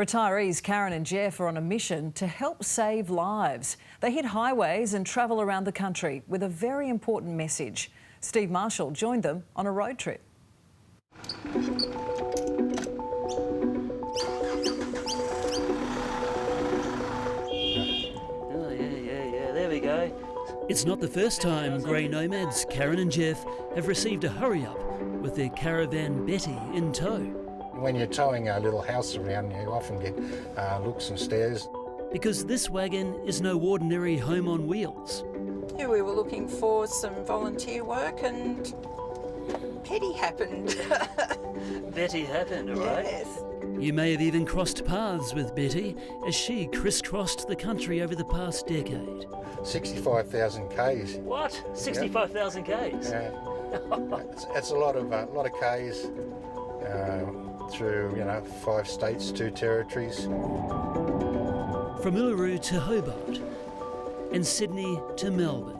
Retirees Karen and Jeff are on a mission to help save lives. They hit highways and travel around the country with a very important message. Steve Marshall joined them on a road trip. There we go. It's not the first time grey nomads Karen and Jeff have received a hurry-up with their caravan Betty in tow. When you're towing a little house around, you often get looks and stares. Because this wagon is no ordinary home on wheels. Yeah, we were looking for some volunteer work and Betty happened. Betty happened, all right? Yes. You may have even crossed paths with Betty as she crisscrossed the country over the past decade. 65,000 k's. What? 65,000 k's? It's a lot of k's through 5 states, 2 territories. From Uluru to Hobart and Sydney to Melbourne,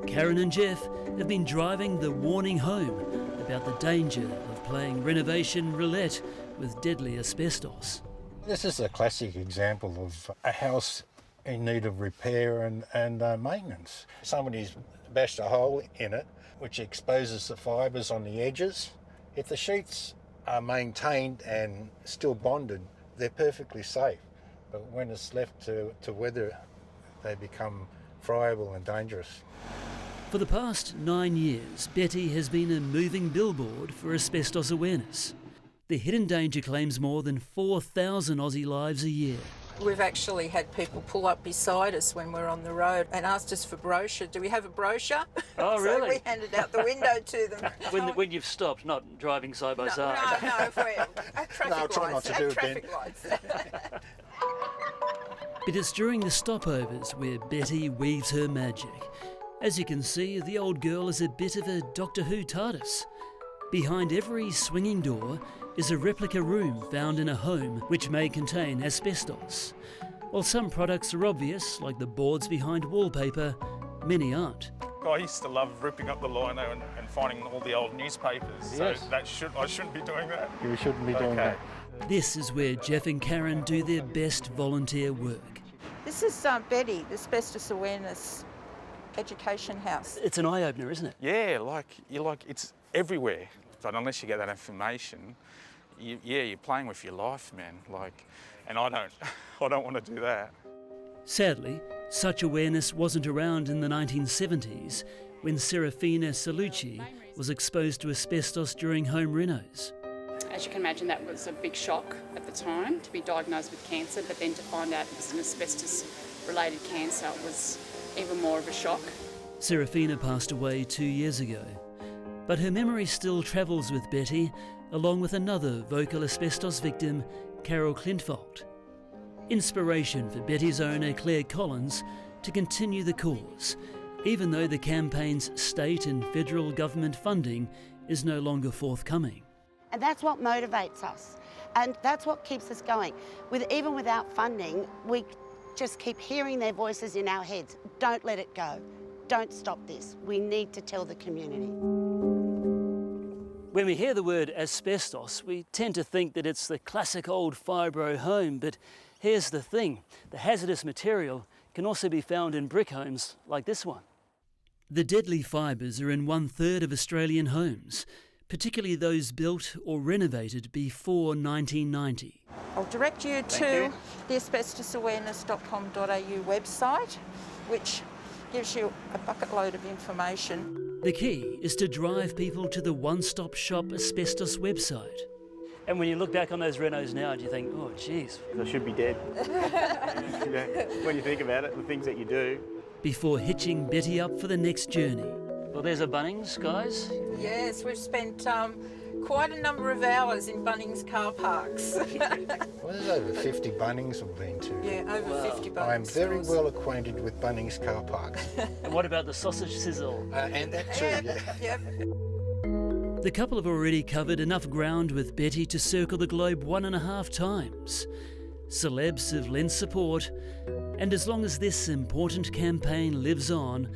Karen and Jeff have been driving the warning home about the danger of playing renovation roulette with deadly asbestos. This is a classic example of a house in need of repair and maintenance. Somebody's bashed a hole in it which exposes the fibres on the edges. If the sheets are maintained and still bonded, they're perfectly safe. But when it's left to weather, they become friable and dangerous. For the past 9 years, Betty has been a moving billboard for asbestos awareness. The hidden danger claims more than 4,000 Aussie lives a year. We've actually had people pull up beside us when we're on the road and asked us for brochure. Do we have a brochure? Oh, really? So we handed out the window to them. When you've stopped, not driving side by side. No, if we're at traffic No, try not lights. to do it Traffic then. lights. But it's during the stopovers where Betty weaves her magic. As you can see, the old girl is a bit of a Doctor Who TARDIS. Behind every swinging door is a replica room found in a home which may contain asbestos. While some products are obvious, like the boards behind wallpaper, many aren't. I used to love ripping up the lino and finding all the old newspapers, Yes. so I shouldn't be doing that. You shouldn't be doing that. This is where Jeff and Karen do their best volunteer work. This is Betty, the Asbestos Awareness Education House. It's an eye-opener, isn't it? Yeah, it's everywhere. But unless you get that information, you're playing with your life, man. And I don't want to do that. Sadly, such awareness wasn't around in the 1970s when Serafina Salucci was exposed to asbestos during home renos. As you can imagine, that was a big shock at the time to be diagnosed with cancer, but then to find out it was an asbestos-related cancer was even more of a shock. Serafina passed away 2 years ago, but her memory still travels with Betty, along with another vocal asbestos victim, Carol Klintvold. Inspiration for Betty's owner Claire Collins to continue the cause, even though the campaign's state and federal government funding is no longer forthcoming. And that's what motivates us, and that's what keeps us going. Even without funding, we just keep hearing their voices in our heads. Don't let it go. Don't stop this. We need to tell the community. When we hear the word asbestos, we tend to think that it's the classic old fibro home, but here's the thing. The hazardous material can also be found in brick homes like this one. The deadly fibres are in 1/3 of Australian homes, particularly those built or renovated before 1990. I'll direct you to the asbestosawareness.com.au website, which gives you a bucket load of information. The key is to drive people to the one-stop shop asbestos website. And when you look back on those renos now, do you think, oh, geez, I should be dead. When you think about it, the things that you do. Before hitching Betty up for the next journey. Well, there's a Bunnings, guys. Yes, we've spent quite a number of hours in Bunnings car parks. Well, there's over 50 Bunnings I've been to. Yeah, over 50 Bunnings. I'm very stores. well acquainted with Bunnings car parks. And what about the sausage sizzle? And that too, yeah. Yep. The couple have already covered enough ground with Betty to circle the globe 1.5 times. Celebs have lent support, and as long as this important campaign lives on,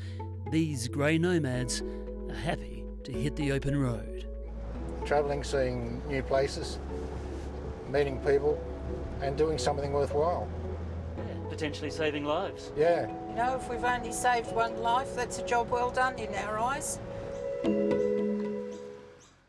these grey nomads are happy to hit the open road. Travelling, seeing new places, meeting people, and doing something worthwhile. Potentially saving lives. Yeah. You know, if we've only saved one life, that's a job well done in our eyes.